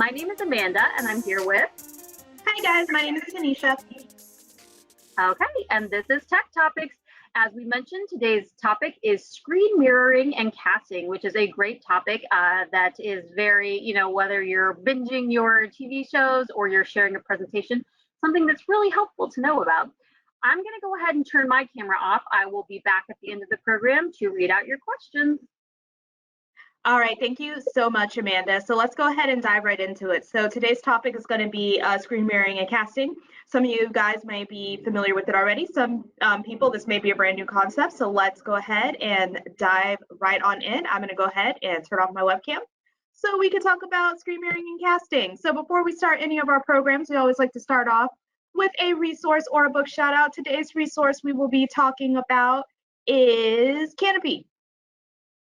My name is Amanda, and I'm here with. Hi guys, my name is Tanisha. Okay, and this is Tech Topics. As we mentioned, today's topic is screen mirroring and casting, which is a great topic that is very, whether you're binging your TV shows or you're sharing a presentation, something that's really helpful to know about. I'm going to go ahead and turn my camera off. I will be back at the end of the program to read out your questions. All right, thank you so much, Amanda. So let's go ahead and dive right into it. So today's topic is going to be screen mirroring and casting. Some of you guys may be familiar with it already. Some people, this may be a brand new concept. So let's go ahead and dive right on in. I'm going to go ahead and turn off my webcam so we can talk about screen mirroring and casting. So before we start any of our programs, we always like to start off with a resource or a book shout out. Today's resource we will be talking about is Canopy.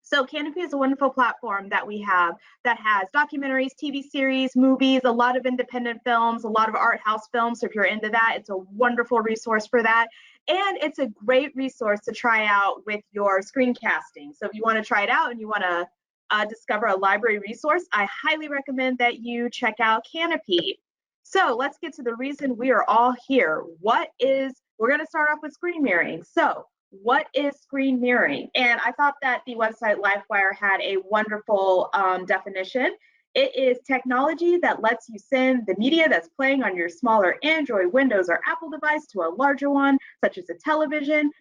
So Canopy is a wonderful platform that we have that has documentaries, TV series, movies, a lot of independent films, a lot of art house films. So if you're into that, it's a wonderful resource for that. And it's a great resource to try out with your screencasting. So if you want to try it out and you want to discover a library resource, I highly recommend that you check out Canopy. So let's get to the reason we are all here. We're going to start off with screen mirroring. So what is screen mirroring? And I thought that the website Livewire had a wonderful definition. It is technology that lets you send the media that's playing on your smaller Android, Windows, or Apple device to a larger one, such as a television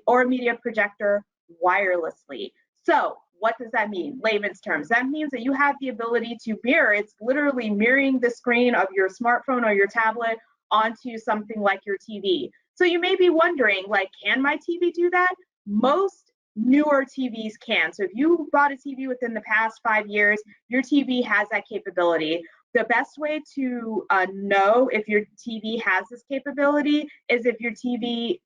or a media projector, wirelessly. So what does that mean? Layman's terms. That means that you have the ability to mirror. It's literally mirroring the screen of your smartphone or your tablet onto something like your TV. So you may be wondering, like, can my TV do that? Most newer TVs can. So if you bought a TV within the past 5 years, your TV has that capability. The best way to know if your TV has this capability is if your TV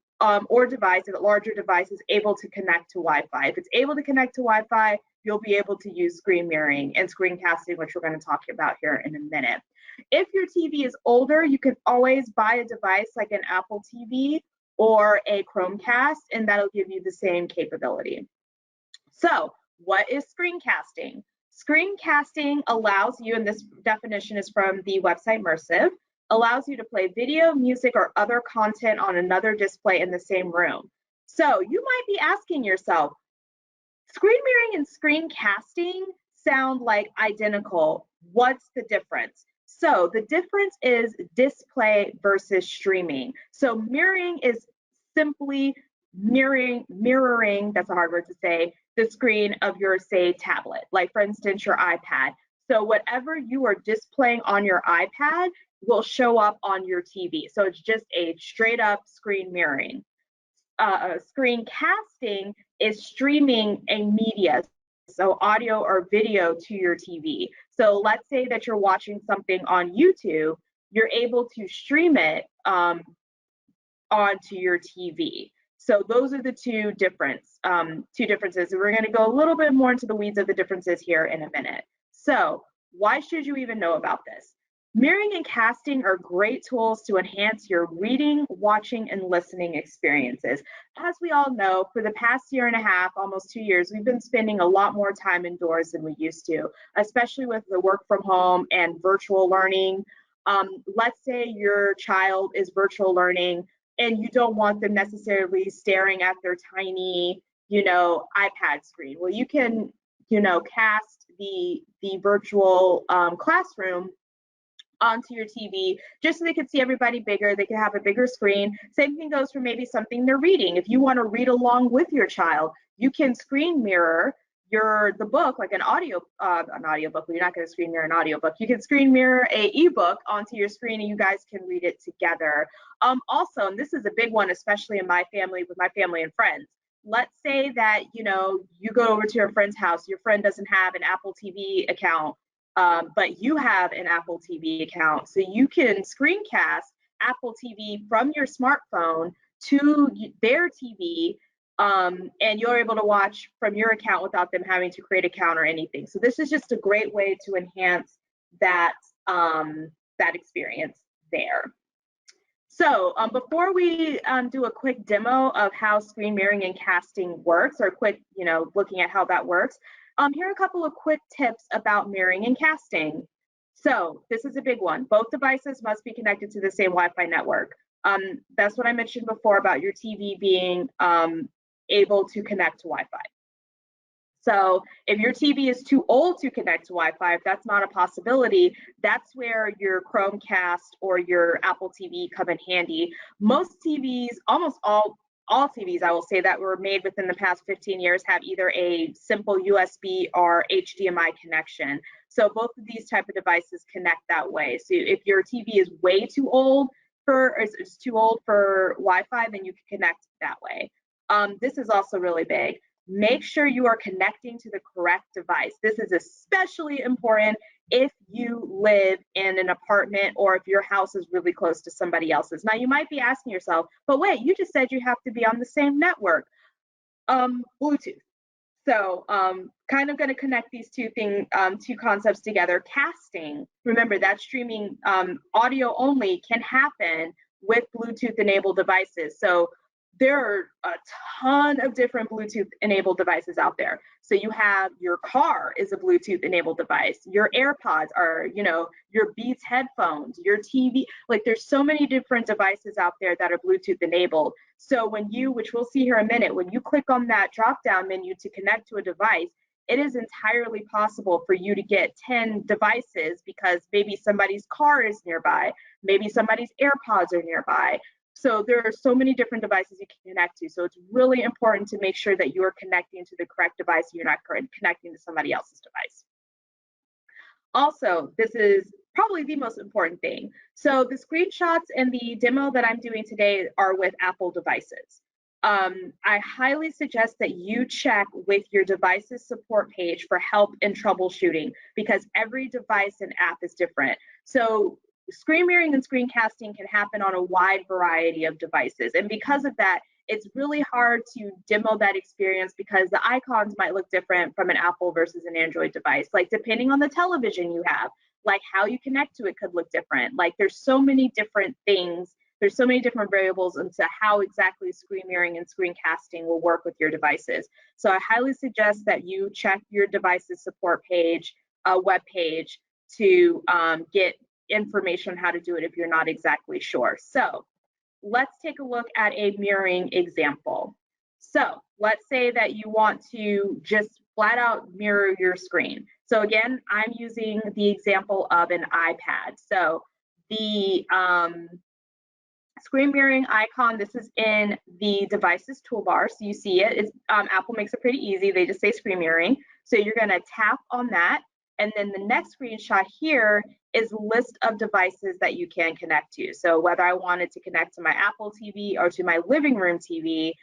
or device, a larger device, is able to connect to Wi-Fi. If it's able to connect to Wi-Fi, you'll be able to use screen mirroring and screencasting, which we're going to talk about here in a minute. If your TV is older, you can always buy a device like an Apple TV or a Chromecast, and that'll give you the same capability. So what is screencasting? Screencasting allows you, and this definition is from the website Mersive, allows you to play video, music, or other content on another display in the same room. So you might be asking yourself, screen mirroring and screencasting sound like identical. What's the difference? So the difference is display versus streaming. So mirroring is simply mirroring, that's a hard word to say, the screen of your, say, tablet, like for instance, your iPad. So whatever you are displaying on your iPad will show up on your TV. So it's just a straight up screen mirroring. Screencasting is streaming a media, so audio or video, to your TV. So let's say that you're watching something on YouTube, you're able to stream it onto your TV. So those are the two differences. We're going to go a little bit more into the weeds of the differences here in a minute. So why should you even know about this? Mirroring and casting are great tools to enhance your reading, watching, and listening experiences. As we all know, for the past year and a half, almost 2 years, we've been spending a lot more time indoors than we used to, especially with the work from home and virtual learning. Let's say your child is virtual learning and you don't want them necessarily staring at their tiny, iPad screen. Well, you can, cast the virtual classroom onto your TV just so they can see everybody bigger, they can have a bigger screen. Same thing goes for maybe something they're reading. If you want to read along with your child, you can screen mirror the book, like an audiobook. Well, you're not going to screen mirror an audiobook. You can screen mirror a ebook onto your screen and you guys can read it together. Also, and this is a big one, especially in my family, with my family and friends. Let's say that you go over to your friend's house, your friend doesn't have an Apple TV account, but you have an Apple TV account. So you can screencast Apple TV from your smartphone to their TV, and you're able to watch from your account without them having to create an account or anything. So this is just a great way to enhance that experience there. So before we do a quick demo of how screen mirroring and casting works, or a quick, looking at how that works, here are a couple of quick tips about mirroring and casting. So this is a big one. Both devices must be connected to the same Wi-Fi network. That's what I mentioned before about your TV being able to connect to Wi-Fi. So if your TV is too old to connect to Wi-Fi, if that's not a possibility, that's where your Chromecast or your Apple TV come in handy. Most TVs, almost all TVs, I will say, that were made within the past 15 years have either a simple USB or HDMI connection. So both of these type of devices connect that way. So if your TV is way too old is too old for Wi-Fi, then you can connect that way. This is also really big. Make sure you are connecting to the correct device. This is especially important if you live in an apartment or if your house is really close to somebody else's. Now, you might be asking yourself, but wait, you just said you have to be on the same network. Bluetooth. So kind of going to connect these two concepts together. Casting, remember that streaming audio only can happen with Bluetooth enabled devices. So there are a ton of different Bluetooth enabled devices out there. So you have your car is a Bluetooth enabled device. Your AirPods are, your Beats headphones, your TV, like there's so many different devices out there that are Bluetooth enabled. So when you, which we'll see here in a minute, when you click on that drop down menu to connect to a device, it is entirely possible for you to get 10 devices because maybe somebody's car is nearby, maybe somebody's AirPods are nearby. So there are so many different devices you can connect to. So it's really important to make sure that you are connecting to the correct device. You're not connecting to somebody else's device. Also, this is probably the most important thing. So the screenshots and the demo that I'm doing today are with Apple devices. I highly suggest that you check with your device's support page for help in troubleshooting because every device and app is different. So screen mirroring and screencasting can happen on a wide variety of devices. And because of that, it's really hard to demo that experience because the icons might look different from an Apple versus an Android device. Like depending on the television you have, like how you connect to it could look different. Like there's so many different things. There's so many different variables into how exactly screen mirroring and screencasting will work with your devices. So I highly suggest that you check your device's support page, web page to get information on how to do it if you're not exactly sure. So let's take a look at a mirroring example. So let's say that you want to just flat out mirror your screen. So again, I'm using the example of an iPad. So the screen mirroring icon, this is in the devices toolbar. So you see it, Apple makes it pretty easy. They just say screen mirroring. So you're gonna tap on that. And then the next screenshot here is a list of devices that you can connect to. So whether I wanted to connect to my Apple TV or to my living room TV,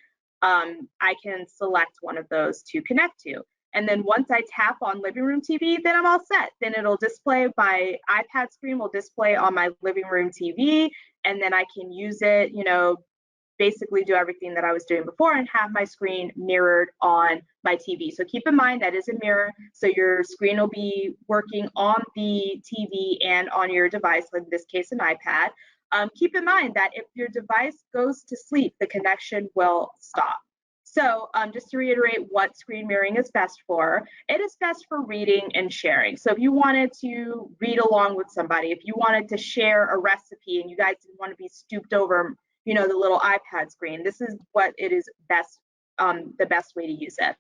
I can select one of those to connect to. And then once I tap on living room TV, then I'm all set. Then it'll display, my iPad screen will display on my living room TV, and then I can use it, basically do everything that I was doing before and have my screen mirrored on my TV. So keep in mind that is a mirror. So your screen will be working on the TV and on your device, in this case, an iPad. Keep in mind that if your device goes to sleep, the connection will stop. So just to reiterate what screen mirroring is best for, it is best for reading and sharing. So if you wanted to read along with somebody, if you wanted to share a recipe and you guys didn't want to be stooped over the little iPad screen, this is what it is best, the best way to use it.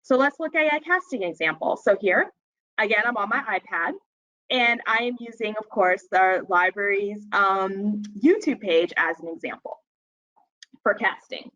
So let's look at a casting example. So here, again, I'm on my iPad and I am using, of course, the library's YouTube page as an example for casting.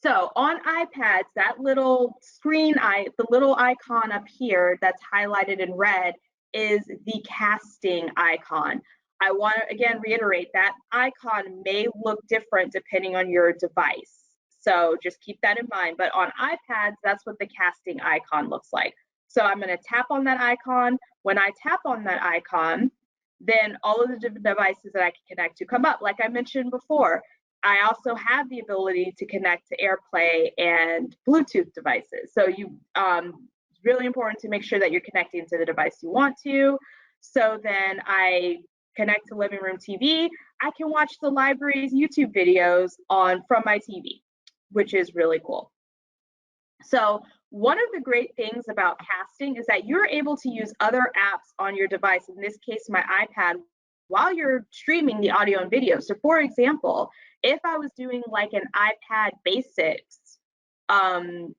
So on iPads, that little the little icon up here that's highlighted in red is the casting icon. I want to again reiterate that icon may look different depending on your device. So just keep that in mind. But on iPads, that's what the casting icon looks like. So I'm going to tap on that icon. When I tap on that icon, then all of the different devices that I can connect to come up. Like I mentioned before, I also have the ability to connect to AirPlay and Bluetooth devices. So it's really important to make sure that you're connecting to the device you want to. So then I connect to living room TV. I can watch the library's YouTube videos from my TV, which is really cool. So one of the great things about casting is that you're able to use other apps on your device, in this case, my iPad, while you're streaming the audio and video. So for example, if I was doing like an iPad basics,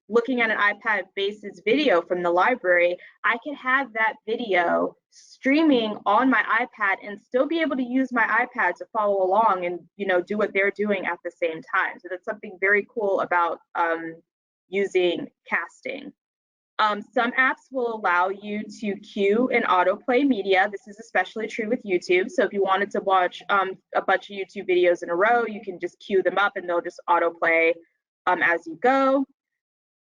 looking at an iPad basics video from the library, I could have that video streaming on my iPad and still be able to use my iPad to follow along and, do what they're doing at the same time. So that's something very cool about using casting. Some apps will allow you to queue and autoplay media. This is especially true with YouTube. So if you wanted to watch a bunch of YouTube videos in a row, you can just queue them up and they'll just autoplay as you go.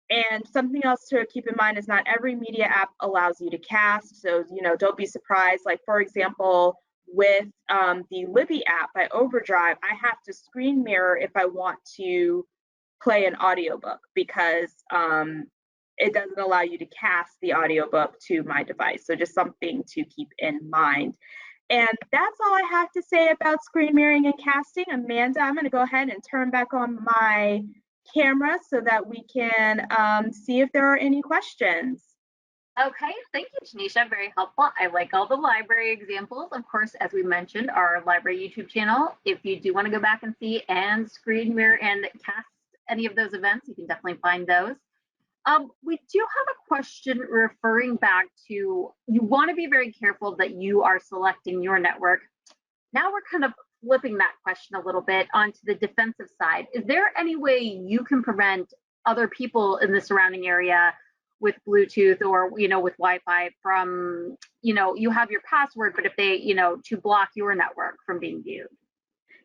And something else to keep in mind is not every media app allows you to cast. So, don't be surprised. Like, for example, with the Libby app by Overdrive, I have to screen mirror if I want to play an audiobook because it doesn't allow you to cast the audiobook to my device. So just something to keep in mind. And that's all I have to say about screen mirroring and casting. Amanda, I'm going to go ahead and turn back on my camera so that we can see if there are any questions. Okay, thank you, Tanisha. Very helpful. I like all the library examples. Of course, as we mentioned, our library YouTube channel, if you do want to go back and see and screen mirror and cast any of those events, you can definitely find those. We do have a question referring back to, you want to be very careful that you are selecting your network. Now we're kind of flipping that question a little bit onto the defensive side. Is there any way you can prevent other people in the surrounding area with Bluetooth or, with Wi-Fi from, you have your password, but if they, to block your network from being viewed?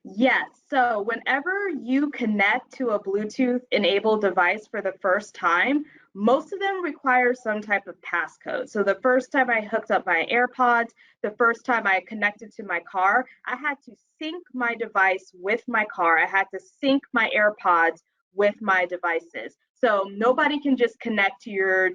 Yes. So whenever you connect to a Bluetooth enabled device for the first time, most of them require some type of passcode. So the first time I hooked up my AirPods, the first time I connected to my car, I had to sync my device with my car. I had to sync my AirPods with my devices. So nobody can just connect to your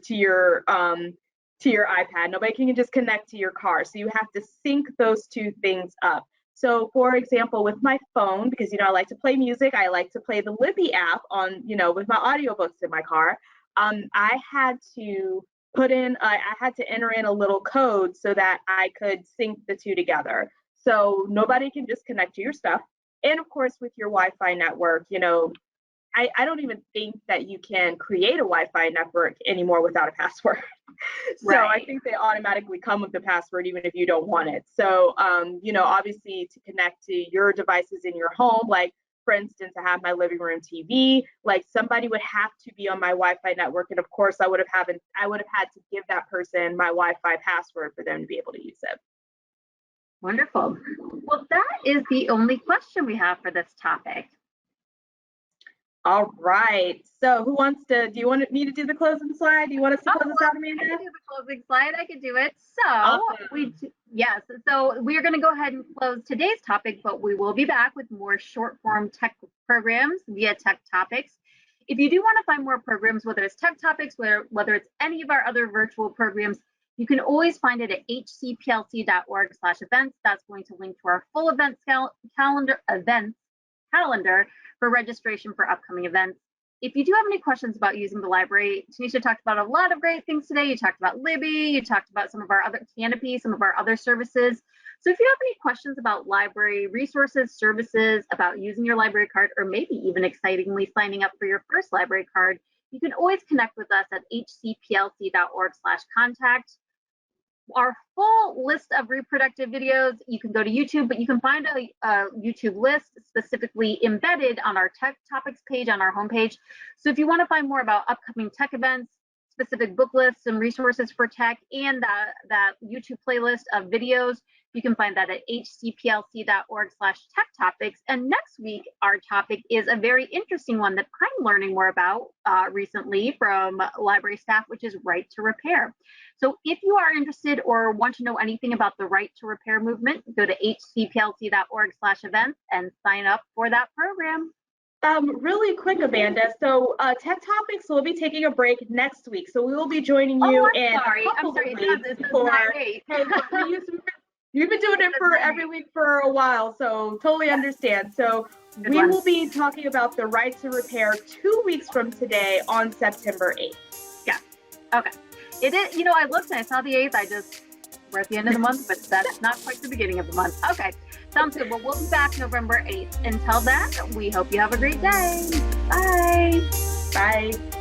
iPad. Nobody can just connect to your car. So you have to sync those two things up. So for example, with my phone, because, I like to play music, I like to play the Libby app on, with my audiobooks in my car. I had to I had to enter in a little code so that I could sync the two together. So nobody can just connect to your stuff. And of course, with your Wi-Fi network, I don't even think that you can create a Wi-Fi network anymore without a password. So Right. I think they automatically come with the password even if you don't want it. So, obviously to connect to your devices in your home, like for instance, I have my living room TV, like somebody would have to be on my Wi-Fi network. And of course I would have had to give that person my Wi-Fi password for them to be able to use it. Wonderful. Well, that is the only question we have for this topic. All right. So do you want me to do the closing slide? Do you want us to close this out, Amanda? I can do the closing slide. I can do it. So awesome. Yes. So we are going to go ahead and close today's topic, but we will be back with more short form tech programs via Tech Topics. If you do want to find more programs, whether it's Tech Topics, whether it's any of our other virtual programs, you can always find it at hcplc.org/events. That's going to link to our full events calendar for registration for upcoming events. If you do have any questions about using the library, Tanisha talked about a lot of great things today. You talked about Libby, you talked about some of our other Canopy, some of our other services. So if you have any questions about library resources, services, about using your library card, or maybe even excitingly signing up for your first library card, you can always connect with us at hcplc.org/contact. Our full list of reproductive videos, you can go to YouTube, but you can find a YouTube list specifically embedded on our Tech Topics page on our homepage. So if you want to find more about upcoming tech events, specific book lists and resources for tech, and that YouTube playlist of videos, you can find that at hcplc.org/tech-topics. And next week, our topic is a very interesting one that I'm learning more about recently from library staff, which is right to repair. So if you are interested or want to know anything about the right to repair movement, go to hcplc.org/events and sign up for that program. Really quick, Amanda. So Tech Topics will be taking a break next week. So we will be joining you in a couple of weeks for You've been doing it for every week for a while, so totally understand. So Good we one. will be talking about the right to repair 2 weeks from today on September 8th. Yeah. Okay. It is, you know, I looked and I saw the 8th. We're at the end of the month, but that's not quite the beginning of the month. Okay. Sounds good. Well, we'll be back November 8th. Until then, we hope you have a great day. Bye. Bye.